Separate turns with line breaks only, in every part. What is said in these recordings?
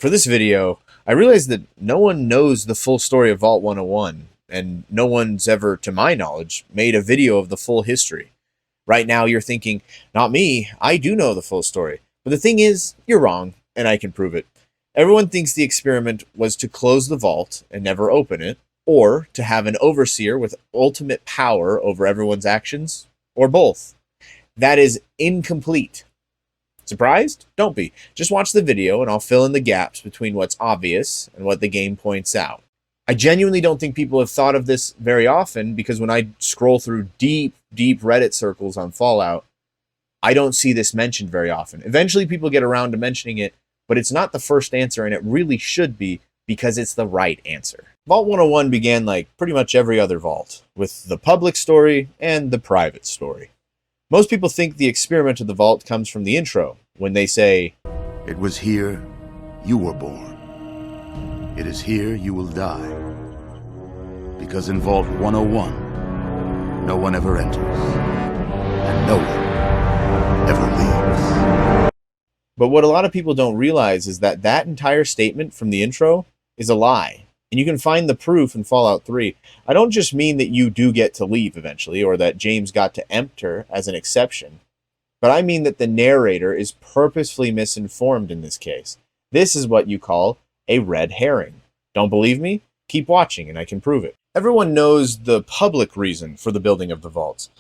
For this video, I realized that no one knows the full story of Vault 101, and no one's ever, to my knowledge, made a video of the full history. Right now you're thinking, not me, I do know the full story. But the thing is, you're wrong, and I can prove it. Everyone thinks the experiment was to close the vault and never open it, or to have an overseer with ultimate power over everyone's actions, or both. That is incomplete. Surprised? Don't be. Just watch the video and I'll fill in the gaps between what's obvious and what the game points out. I genuinely don't think people have thought of this very often because when I scroll through deep Reddit circles on Fallout, I don't see this mentioned very often. Eventually people get around to mentioning it, but it's not the first answer and it really should be because it's the right answer. Vault 101 began like pretty much every other vault, with the public story and the private story. Most people think the experiment of the vault comes from the intro, when they say,
"It was here you were born. It is here you will die. Because in Vault 101, no one ever enters, and no one ever leaves."
But what a lot of people don't realize is that that entire statement from the intro is a lie. And you can find the proof in Fallout 3. I don't just mean that you do get to leave eventually, or that James got to enter as an exception. But I mean that the narrator is purposefully misinformed in this case. This is what you call a red herring. Don't believe me? Keep watching and I can prove it. Everyone knows the public reason for the building of the vaults.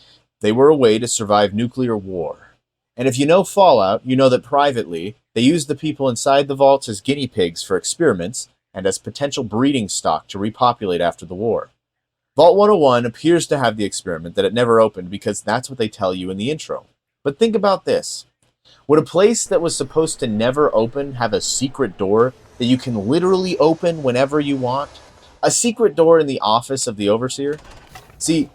They were a way to survive nuclear war. And if you know Fallout, you know that privately, they used the people inside the vaults as guinea pigs for experiments and as potential breeding stock to repopulate after the war. Vault 101 appears to have the experiment that it never opened because that's what they tell you in the intro. But think about this. Would a place that was supposed to never open have a secret door that you can literally open whenever you want? A secret door in the office of the Overseer? See,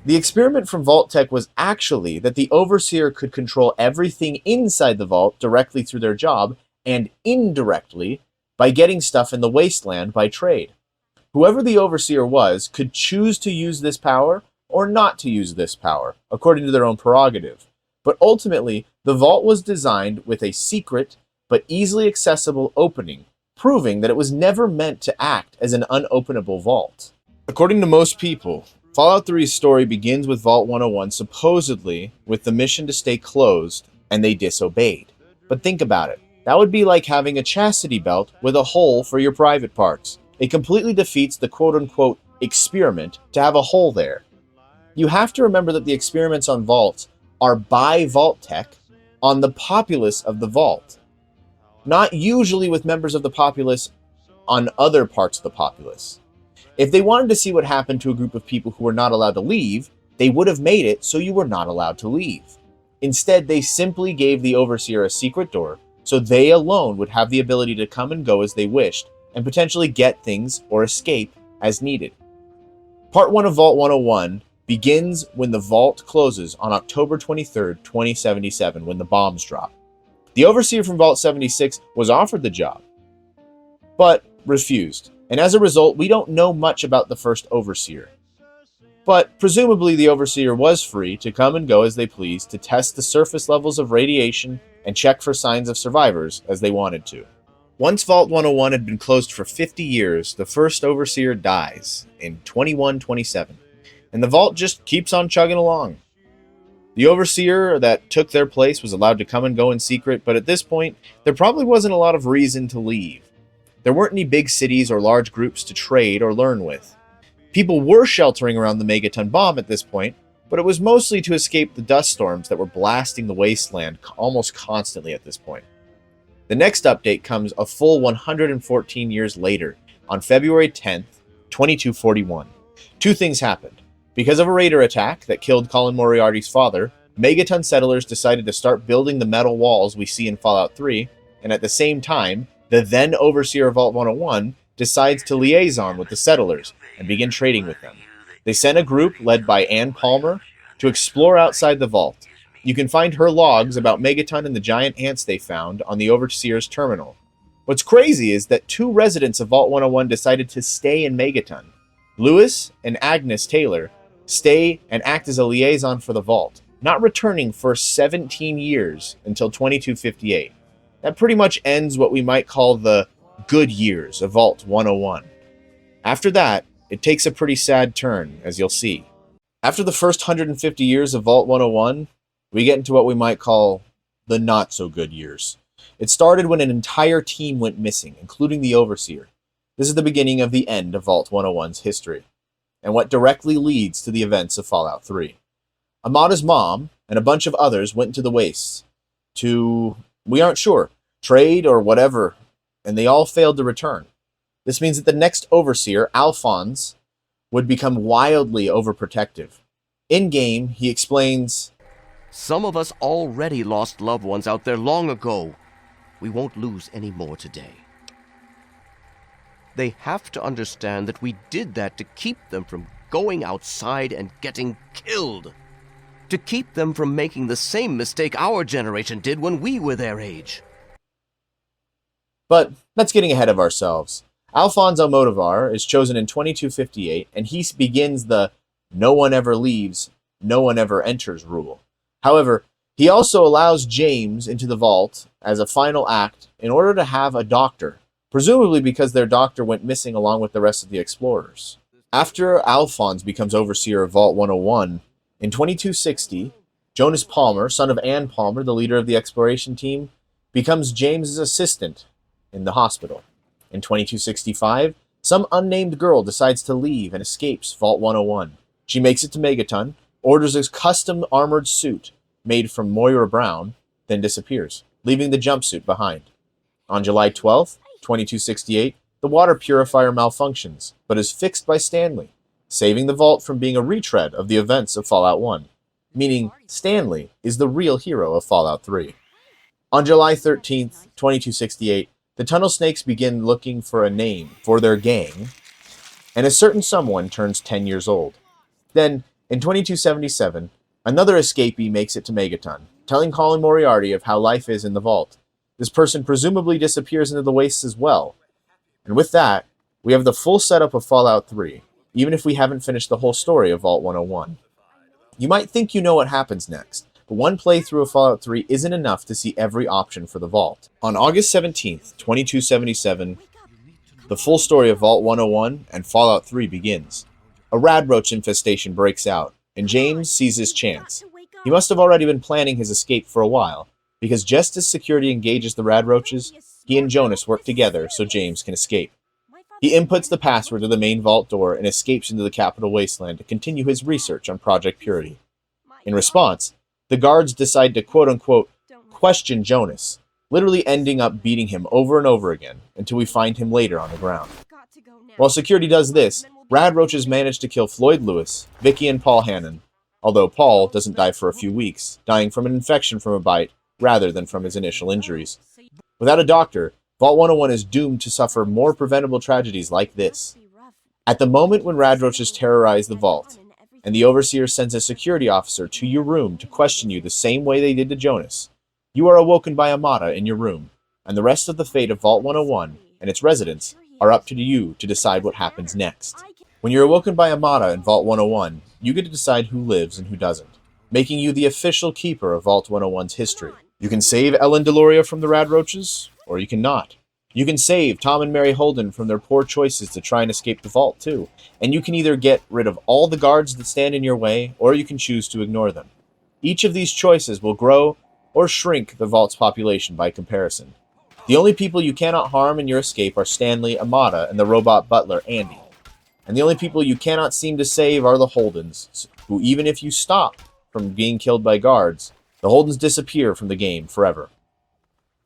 the experiment from Vault-Tec was actually that the Overseer could control everything inside the vault directly through their job and indirectly by getting stuff in the wasteland by trade. Whoever the Overseer was could choose to use this power or not to use this power, according to their own prerogative. But ultimately, the vault was designed with a secret but easily accessible opening, proving that it was never meant to act as an unopenable vault. According to most people, Fallout 3's story begins with Vault 101 supposedly with the mission to stay closed, and they disobeyed. But think about it. That would be like having a chastity belt with a hole for your private parts. It completely defeats the quote-unquote experiment to have a hole there. You have to remember that the experiments on vaults are by Vault-Tec on the populace of the vault, not usually with members of the populace on other parts of the populace. If they wanted to see what happened to a group of people who were not allowed to leave, they would have made it so you were not allowed to leave. Instead, they simply gave the Overseer a secret door so they alone would have the ability to come and go as they wished and potentially get things or escape as needed. Part 1 of Vault 101 begins when the vault closes on October 23rd, 2077, when the bombs drop. The Overseer from Vault 76 was offered the job, but refused. And as a result, we don't know much about the first Overseer. But presumably the Overseer was free to come and go as they pleased to test the surface levels of radiation and check for signs of survivors as they wanted to. Once Vault 101 had been closed for 50 years, the first Overseer dies in 2127, and the vault just keeps on chugging along. The Overseer that took their place was allowed to come and go in secret, but at this point, there probably wasn't a lot of reason to leave. There weren't any big cities or large groups to trade or learn with. People were sheltering around the megaton bomb at this point, but it was mostly to escape the dust storms that were blasting the wasteland almost constantly at this point. The next update comes a full 114 years later, on February 10th, 2241. Two things happened. Because of a raider attack that killed Colin Moriarty's father, Megaton settlers decided to start building the metal walls we see in Fallout 3, and at the same time, the then Overseer of Vault 101 decides to liaison with the settlers and begin trading with them. They sent a group led by Ann Palmer to explore outside the vault. You can find her logs about Megaton and the giant ants they found on the Overseer's terminal. What's crazy is that two residents of Vault 101 decided to stay in Megaton. Lewis and Agnes Taylor stay and act as a liaison for the vault, not returning for 17 years until 2258. That pretty much ends what we might call the good years of Vault 101. After that, it takes a pretty sad turn, as you'll see. After the first 150 years of Vault 101, we get into what we might call the not-so-good years. It started when an entire team went missing, including the Overseer. This is the beginning of the end of Vault 101's history, and what directly leads to the events of Fallout 3. Amada's mom and a bunch of others went into the wastes to, we aren't sure, trade or whatever, and they all failed to return. This means that the next Overseer, Alphonse, would become wildly overprotective. In-game, he explains,
"Some of us already lost loved ones out there long ago. We won't lose any more today. They have to understand that we did that to keep them from going outside and getting killed. To keep them from making the same mistake our generation did when we were their age."
But that's getting ahead of ourselves. Alphonse Almodovar is chosen in 2258, and he begins the "no one ever leaves, no one ever enters" rule. However, he also allows James into the vault as a final act in order to have a doctor, presumably because their doctor went missing along with the rest of the explorers. After Alphonse becomes overseer of Vault 101, in 2260, Jonas Palmer, son of Ann Palmer, the leader of the exploration team, becomes James's assistant in the hospital. In 2265, some unnamed girl decides to leave and escapes Vault 101. She makes it to Megaton, orders a custom armored suit made from Moira Brown, then disappears, leaving the jumpsuit behind. On July 12th, 2268, the water purifier malfunctions, but is fixed by Stanley, saving the vault from being a retread of the events of Fallout 1, meaning Stanley is the real hero of Fallout 3. On July 13th, 2268, the Tunnel Snakes begin looking for a name for their gang, and a certain someone turns 10 years old. Then, in 2277, another escapee makes it to Megaton, telling Colin Moriarty of how life is in the vault. This person presumably disappears into the wastes as well. And with that, we have the full setup of Fallout 3, even if we haven't finished the whole story of Vault 101. You might think you know what happens next, but one playthrough of Fallout 3 isn't enough to see every option for the vault. On August 17th, 2277, the full story of Vault 101 and Fallout 3 begins. A radroach infestation breaks out, and James sees his chance. He must have already been planning his escape for a while, because just as security engages the radroaches, he and Jonas work together so James can escape. He inputs the password to the main vault door and escapes into the Capital Wasteland to continue his research on Project Purity. In response, the guards decide to quote-unquote question Jonas, literally ending up beating him over and over again until we find him later on the ground. While security does this, radroaches manage to kill Floyd Lewis, Vicky, and Paul Hannon, although Paul doesn't die for a few weeks, dying from an infection from a bite rather than from his initial injuries. Without a doctor, Vault 101 is doomed to suffer more preventable tragedies like this. At the moment when radroaches terrorize the vault, and the Overseer sends a security officer to your room to question you the same way they did to Jonas, you are awoken by Amada in your room, and the rest of the fate of Vault 101 and its residents are up to you to decide what happens next. When you're awoken by Amada in Vault 101, you get to decide who lives and who doesn't, making you the official keeper of Vault 101's history. You can save Ellen Deloria from the radroaches, or you can not. You can save Tom and Mary Holden from their poor choices to try and escape the vault, too. And you can either get rid of all the guards that stand in your way, or you can choose to ignore them. Each of these choices will grow or shrink the vault's population by comparison. The only people you cannot harm in your escape are Stanley, Amada, and the robot butler, Andy. And the only people you cannot seem to save are the Holdens, who even if you stop from being killed by guards, the Holdens disappear from the game forever.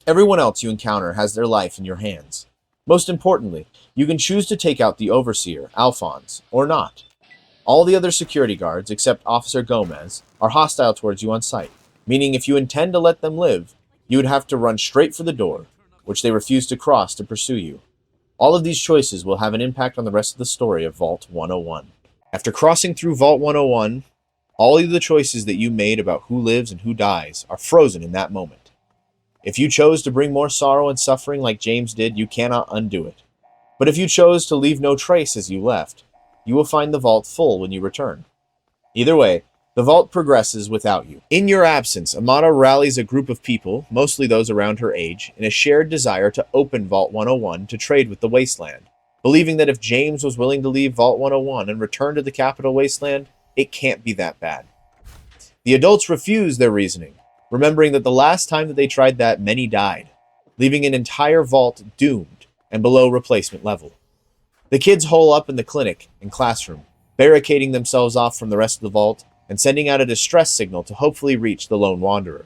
Everyone else you encounter has their life in your hands. Most importantly, you can choose to take out the Overseer, Alphonse, or not. All the other security guards, except Officer Gomez, are hostile towards you on sight, meaning if you intend to let them live, you would have to run straight for the door, which they refuse to cross to pursue you. All of these choices will have an impact on the rest of the story of Vault 101. After crossing through Vault 101, all of the choices that you made about who lives and who dies are frozen in that moment. If you chose to bring more sorrow and suffering like James did, you cannot undo it. But if you chose to leave no trace as you left, you will find the vault full when you return. Either way, The vault progresses without you. In your absence, Amata rallies a group of people, mostly those around her age, in a shared desire to open Vault 101 to trade with the Wasteland, believing that if James was willing to leave Vault 101 and return to the Capital Wasteland, it can't be that bad. The adults refuse their reasoning, remembering that the last time that they tried that, many died, leaving an entire vault doomed and below replacement level. The kids hole up in the clinic and classroom, barricading themselves off from the rest of the vault and sending out a distress signal to hopefully reach the lone wanderer.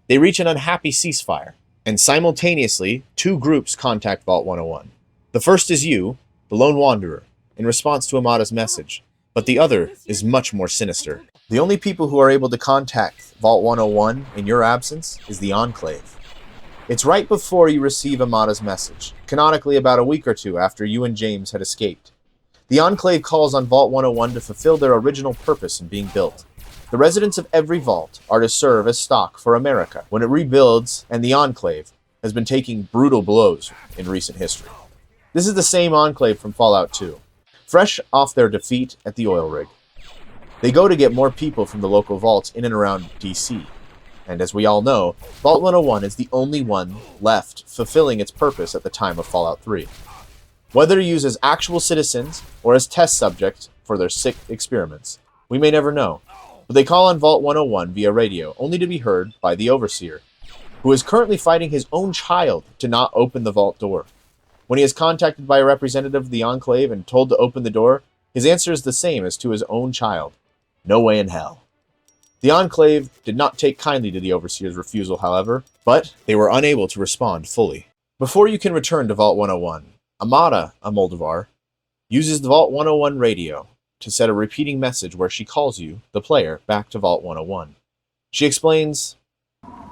They reach an unhappy ceasefire, and simultaneously, two groups contact Vault 101. The first is you, the lone wanderer, in response to Amata's message, but the other is much more sinister. The only people who are able to contact Vault 101 in your absence is the Enclave. It's right before you receive Amata's message, canonically about a week or two after you and James had escaped. The Enclave calls on Vault 101 to fulfill their original purpose in being built. The residents of every vault are to serve as stock for America when it rebuilds, and the Enclave has been taking brutal blows in recent history. This is the same Enclave from Fallout 2, fresh off their defeat at the oil rig. They go to get more people from the local vaults in and around DC, and as we all know, Vault 101 is the only one left fulfilling its purpose at the time of Fallout 3. Whether used as actual citizens or as test subjects for their sick experiments, we may never know. But they call on Vault 101 via radio, only to be heard by the Overseer, who is currently fighting his own child to not open the vault door. When he is contacted by a representative of the Enclave and told to open the door, his answer is the same as to his own child. No way in hell. The Enclave did not take kindly to the Overseer's refusal, however, but they were unable to respond fully. Before you can return to Vault 101, Amata, a Moldovar, uses the Vault 101 radio to set a repeating message where she calls you, the player, back to Vault 101. She explains,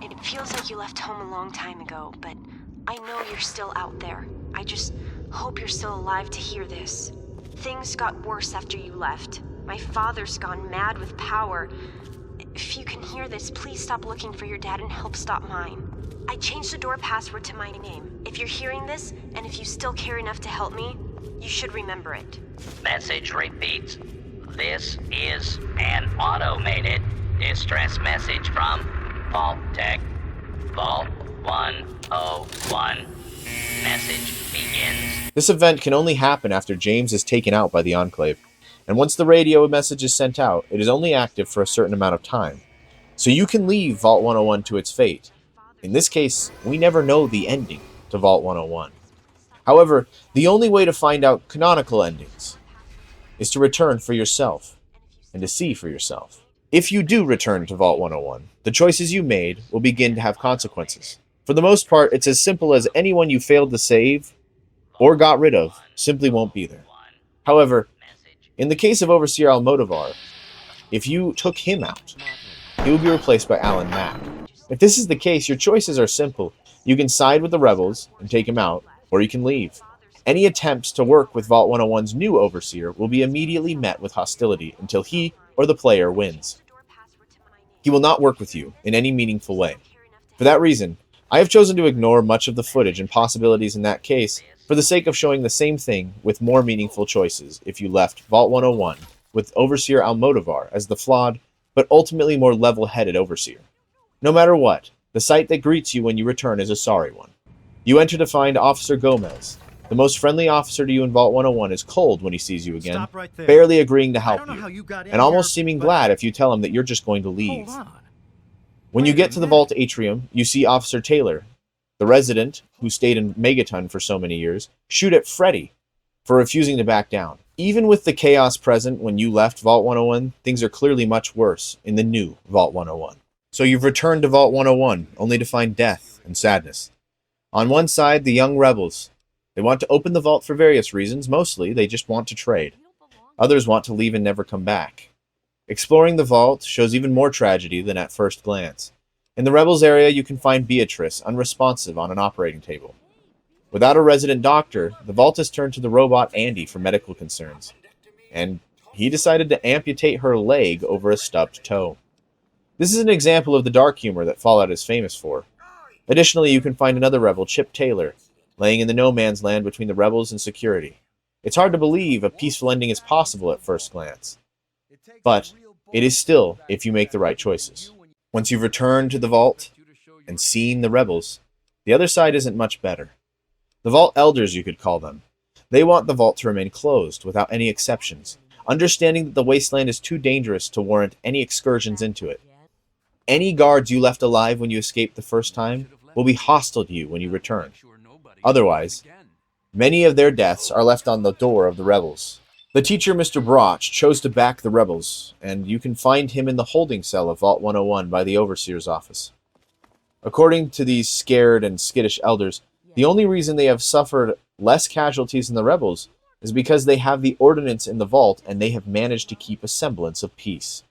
"It feels like you left home a long time ago, but I know you're still out there. I just hope you're still alive to hear this. Things got worse after you left. My father's gone mad with power. If you can hear this, please stop looking for your dad and help stop mine. I changed the door password to my name. If you're hearing this, and if you still care enough to help me, you should remember it."
Message repeats. This is an automated distress message from Vault Tech. Vault 101. Message begins.
This event can only happen after James is taken out by the Enclave, and once the radio message is sent out, it is only active for a certain amount of time. So you can leave Vault 101 to its fate. In this case, we never know the ending to Vault 101. However, the only way to find out canonical endings is to return for yourself, and to see for yourself. If you do return to Vault 101, the choices you made will begin to have consequences. For the most part, it's as simple as anyone you failed to save or got rid of simply won't be there. However, in the case of Overseer Almodovar, if you took him out, he will be replaced by Alan Mack. If this is the case, your choices are simple. You can side with the rebels and take him out, or you can leave. Any attempts to work with Vault 101's new Overseer will be immediately met with hostility until he or the player wins. He will not work with you in any meaningful way. For that reason, I have chosen to ignore much of the footage and possibilities in that case for the sake of showing the same thing with more meaningful choices if you left Vault 101 with Overseer Almodovar as the flawed, but ultimately more level-headed Overseer. No matter what, the sight that greets you when you return is a sorry one. You enter to find Officer Gomez. The most friendly officer to you in Vault 101 is cold when he sees you again,
Stop right there.
barely agreeing to help
I don't know how
you,
you got in
and almost
here,
seeming
but-
glad if you tell him that you're just going to leave.
Hold on.
When you
Wait
get
a
to the
minute.
vault atrium, you see Officer Taylor, the resident who stayed in Megaton for so many years, shoot at Freddy for refusing to back down. Even with the chaos present when you left Vault 101, things are clearly much worse in the new Vault 101. So you've returned to Vault 101, only to find death and sadness. On one side, the young rebels. They want to open the vault for various reasons. Mostly, they just want to trade. Others want to leave and never come back. Exploring the vault shows even more tragedy than at first glance. In the rebels area, you can find Beatrice, unresponsive on an operating table. Without a resident doctor, the vault has turned to the robot Andy for medical concerns, and he decided to amputate her leg over a stubbed toe. This is an example of the dark humor that Fallout is famous for. Additionally, you can find another rebel, Chip Taylor, laying in the no man's land between the rebels and security. It's hard to believe a peaceful ending is possible at first glance, but It is still if you make the right choices. Once you've returned to the vault and seen the rebels, the other side isn't much better. The Vault Elders, you could call them. They want the vault to remain closed without any exceptions, understanding that the wasteland is too dangerous to warrant any excursions into it. Any guards you left alive when you escaped the first time will be hostile to you when you return. Otherwise, many of their deaths are left on the door of the rebels. The teacher, Mr. Broch, chose to back the rebels, and you can find him in the holding cell of Vault 101 by the Overseer's office. According to these scared and skittish elders, the only reason they have suffered less casualties than the rebels is because they have the ordnance in the vault and they have managed to keep a semblance of peace.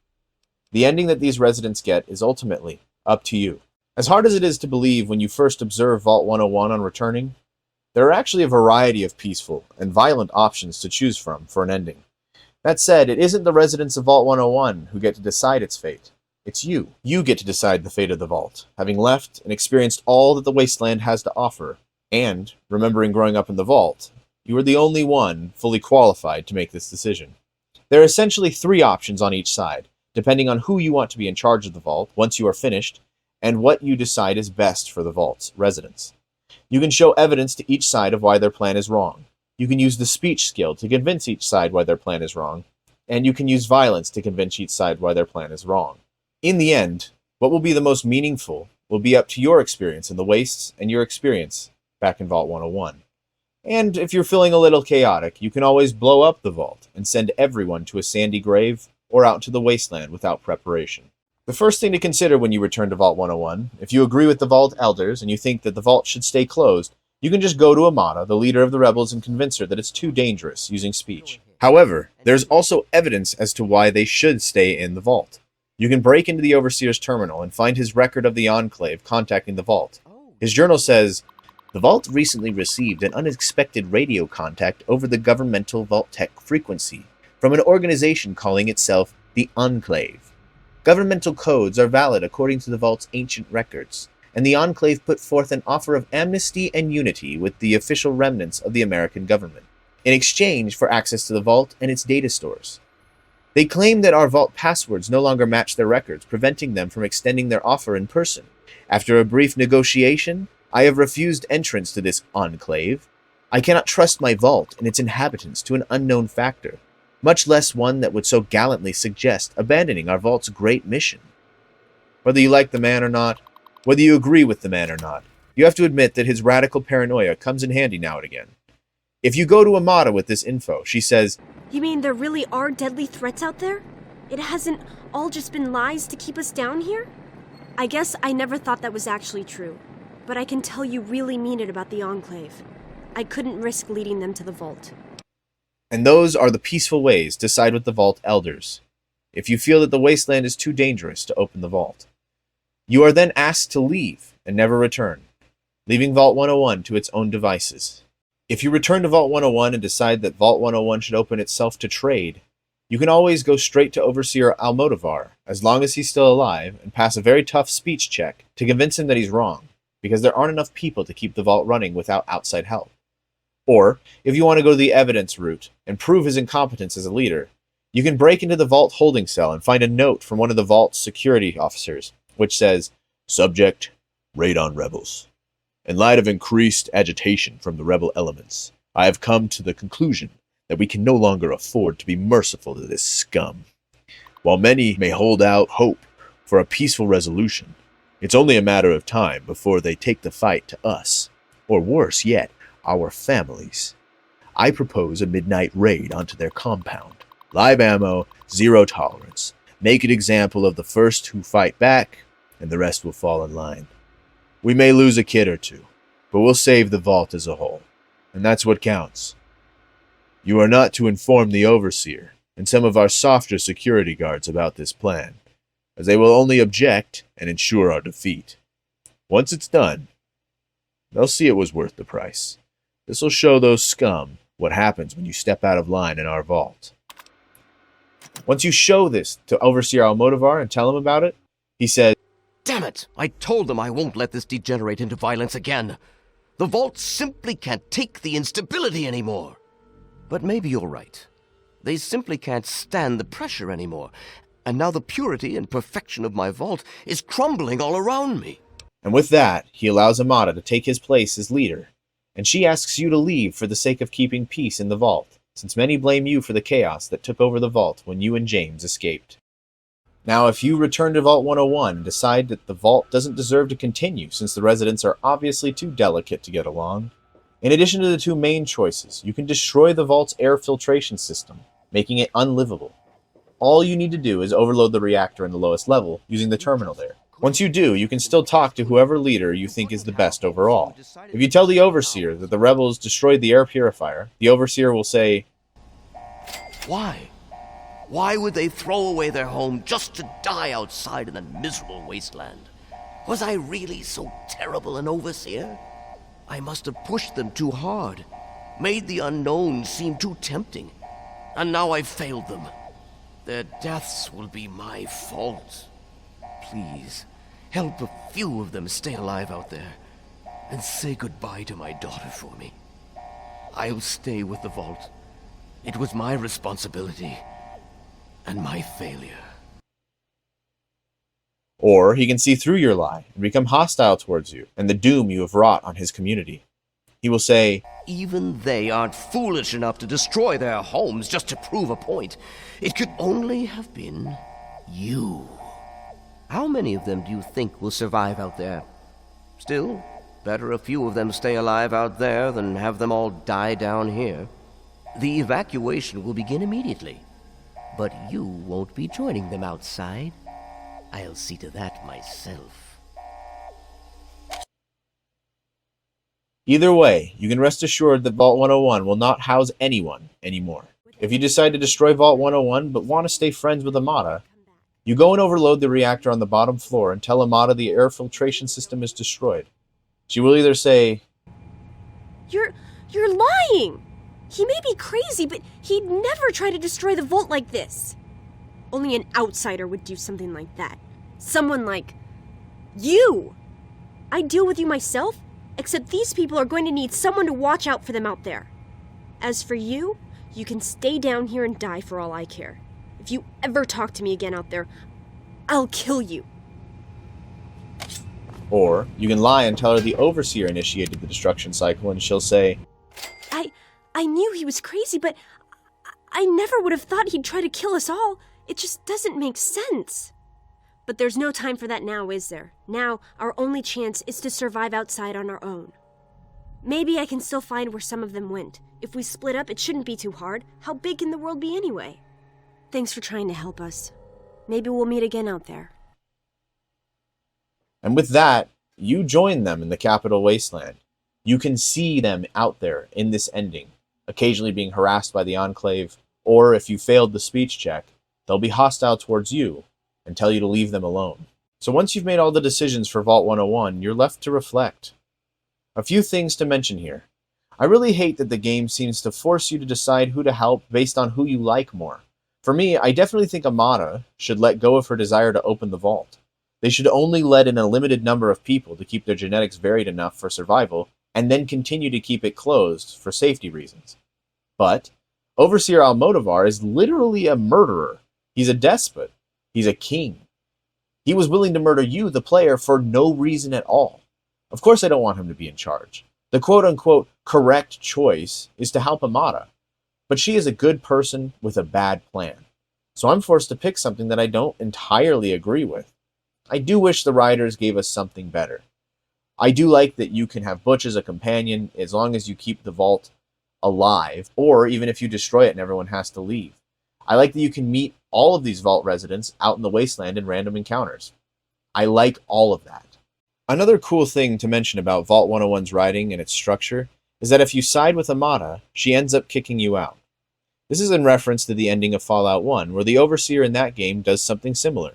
The ending that these residents get is ultimately up to you. As hard as it is to believe when you first observe Vault 101 on returning, there are actually a variety of peaceful and violent options to choose from for an ending. That said, it isn't the residents of Vault 101 who get to decide its fate. It's you. You get to decide the fate of the vault, having left and experienced all that the wasteland has to offer. And, remembering growing up in the vault, you are the only one fully qualified to make this decision. There are essentially 3 options on each side, depending on who you want to be in charge of the vault once you are finished, and what you decide is best for the vault's residents. You can show evidence to each side of why their plan is wrong. You can use the speech skill to convince each side why their plan is wrong, and you can use violence to convince each side why their plan is wrong. In the end, what will be the most meaningful will be up to your experience in the wastes and your experience back in Vault 101. And if you're feeling a little chaotic, you can always blow up the vault and send everyone to a sandy grave or out to the wasteland without preparation. The first thing to consider when you return to Vault 101, if you agree with the Vault Elders and you think that the vault should stay closed, you can just go to Amata, the leader of the rebels, and convince her that it's too dangerous using speech. However, there's also evidence as to why they should stay in the vault. You can break into the Overseer's terminal and find his record of the Enclave contacting the vault. His journal says, "The vault recently received an unexpected radio contact over the governmental Vault-Tec frequency from an organization calling itself the Enclave. Governmental codes are valid according to the Vault's ancient records, and the Enclave put forth an offer of amnesty and unity with the official remnants of the American government, in exchange for access to the Vault and its data stores. They claim that our Vault passwords no longer match their records, preventing them from extending their offer in person. After a brief negotiation, I have refused entrance to this Enclave. I cannot trust my Vault and its inhabitants to an unknown factor, much less one that would so gallantly suggest abandoning our Vault's great mission." Whether you like the man or not, whether you agree with the man or not, you have to admit that his radical paranoia comes in handy now and again. If you go to Amata with this info, she says,
You mean there really are deadly threats out there? It hasn't all just been lies to keep us down here? I guess I never thought that was actually true, but I can tell you really mean it about the Enclave. I couldn't risk leading them to the vault.
and those are the peaceful ways to side with the Vault Elders, if you feel that the wasteland is too dangerous to open the vault. You are then asked to leave and never return, leaving Vault 101 to its own devices. If you return to Vault 101 and decide that Vault 101 should open itself to trade, you can always go straight to Overseer Almodovar, as long as he's still alive, and pass a very tough speech check to convince him that he's wrong, because there aren't enough people to keep the vault running without outside help. Or, if you want to go the evidence route and prove his incompetence as a leader, you can break into the vault holding cell and find a note from one of the vault's security officers, which says, "Subject, raid on rebels. In light of increased agitation from the rebel elements, I have come to the conclusion that we can no longer afford to be merciful to this scum. While many may hold out hope for a peaceful resolution, it's only a matter of time before they take the fight to us, or worse yet, our families. I propose a midnight raid onto their compound. Live ammo, zero tolerance. Make an example of the first who fight back, and the rest will fall in line. We may lose a kid or two, but we'll save the vault as a whole, and that's what counts. You are not to inform the Overseer and some of our softer security guards about this plan, as they will only object and ensure our defeat. Once it's done, they'll see it was worth the price. This will show those scum what happens when you step out of line in our vault." Once you show this to Overseer Almodovar and tell him about it, he says,
Damn it! I told them I won't let this degenerate into violence again. The vault simply can't take the instability anymore. But maybe you're right. They simply can't stand the pressure anymore. And now the purity and perfection of my vault is crumbling all around me.
And with that, he allows Amata to take his place as leader, and she asks you to leave for the sake of keeping peace in the vault, since many blame you for the chaos that took over the vault when you and James escaped. Now, if you return to Vault 101 and decide that the vault doesn't deserve to continue since the residents are obviously too delicate to get along, in addition to the two main choices, you can destroy the vault's air filtration system, making it unlivable. All you need to do is overload the reactor in the lowest level using the terminal there. Once you do, you can still talk to whoever leader you think is the best overall. If you tell the Overseer that the rebels destroyed the air purifier, the Overseer will say,
Why? Why would they throw away their home just to die outside in that miserable wasteland? Was I really so terrible an overseer? I must have pushed them too hard, made the unknown seem too tempting, and now I've failed them. Their deaths will be my fault. Please, help a few of them stay alive out there, and say goodbye to my daughter for me. I'll stay with the vault. It was my responsibility. And my failure.
or he can see through your lie and become hostile towards you and the doom you have wrought on his community. He will say,
Even they aren't foolish enough to destroy their homes just to prove a point. It could only have been you. How many of them do you think will survive out there? Still, better a few of them stay alive out there than have them all die down here. The evacuation will begin immediately, but you won't be joining them outside. I'll see to that myself.
Either way, you can rest assured that Vault 101 will not house anyone anymore. If you decide to destroy Vault 101 but want to stay friends with Amata, you go and overload the reactor on the bottom floor and tell Amata the air filtration system is destroyed. She will either say,
You're lying! He may be crazy, but he'd never try to destroy the vault like this. Only an outsider would do something like that. Someone like you! I deal with you myself, except these people are going to need someone to watch out for them out there. As for you, you can stay down here and die for all I care. If you ever talk to me again out there, I'll kill you.
or you can lie and tell her the Overseer initiated the destruction cycle and she'll say,
I knew he was crazy, but I never would have thought he'd try to kill us all. It just doesn't make sense. But there's no time for that now, is there? Now, our only chance is to survive outside on our own. Maybe I can still find where some of them went. If we split up, it shouldn't be too hard. How big can the world be anyway? Thanks for trying to help us. Maybe we'll meet again out there.
and with that, you join them in the capital wasteland. You can see them out there in this ending, occasionally being harassed by the Enclave, or if you failed the speech check, they'll be hostile towards you and tell you to leave them alone. So once you've made all the decisions for Vault 101, you're left to reflect. A few things to mention here. I really hate that the game seems to force you to decide who to help based on who you like more. For me, I definitely think Amata should let go of her desire to open the vault. They should only let in a limited number of people to keep their genetics varied enough for survival, and then continue to keep it closed for safety reasons. But Overseer Almodovar is literally a murderer. He's a despot. He's a king. He was willing to murder you, the player, for no reason at all. Of course I don't want him to be in charge. The quote-unquote correct choice is to help Amata. But she is a good person with a bad plan. So I'm forced to pick something that I don't entirely agree with. I do wish the writers gave us something better. I do like that you can have Butch as a companion as long as you keep the vault alive, or even if you destroy it and everyone has to leave. I like that you can meet all of these vault residents out in the wasteland in random encounters. I like all of that. Another cool thing to mention about Vault 101's writing and its structure is that if you side with Amata, she ends up kicking you out. This is in reference to the ending of Fallout 1, where the Overseer in that game does something similar.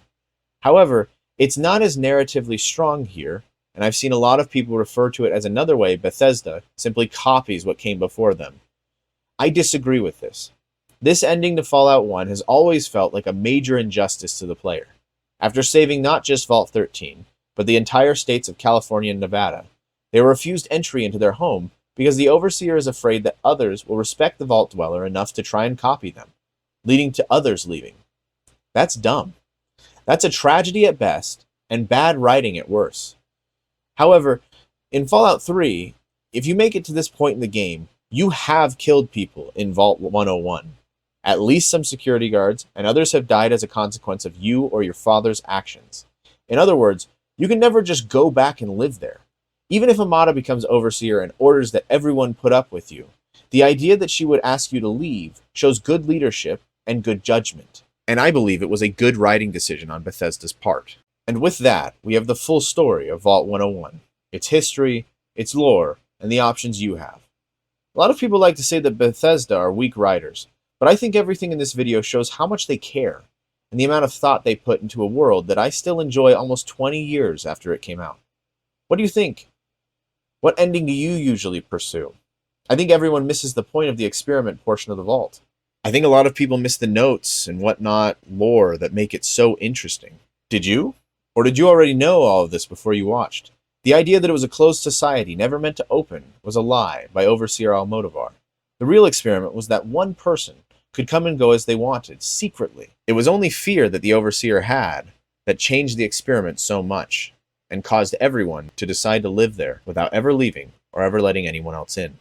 However, it's not as narratively strong here, and I've seen a lot of people refer to it as another way Bethesda simply copies what came before them. I disagree with this. This ending to Fallout 1 has always felt like a major injustice to the player. After saving not just Vault 13, but the entire states of California and Nevada, they were refused entry into their home because the Overseer is afraid that others will respect the Vault Dweller enough to try and copy them, leading to others leaving. That's dumb. That's a tragedy at best, and bad writing at worst. However, in Fallout 3, if you make it to this point in the game, you have killed people in Vault 101. At least some security guards, and others have died as a consequence of you or your father's actions. In other words, you can never just go back and live there. Even if Amada becomes Overseer and orders that everyone put up with you, the idea that she would ask you to leave shows good leadership and good judgment. And I believe it was a good writing decision on Bethesda's part. And with that, we have the full story of Vault 101, its history, its lore, and the options you have. A lot of people like to say that Bethesda are weak writers, but I think everything in this video shows how much they care, and the amount of thought they put into a world that I still enjoy almost 20 years after it came out. What do you think? What ending do you usually pursue? I think everyone misses the point of the experiment portion of the Vault. I think a lot of people miss the notes and whatnot lore that make it so interesting. Did you? Or did you already know all of this before you watched? The idea that it was a closed society never meant to open was a lie by Overseer Almodovar. The real experiment was that one person could come and go as they wanted, secretly. It was only fear that the Overseer had that changed the experiment so much, and caused everyone to decide to live there without ever leaving or ever letting anyone else in.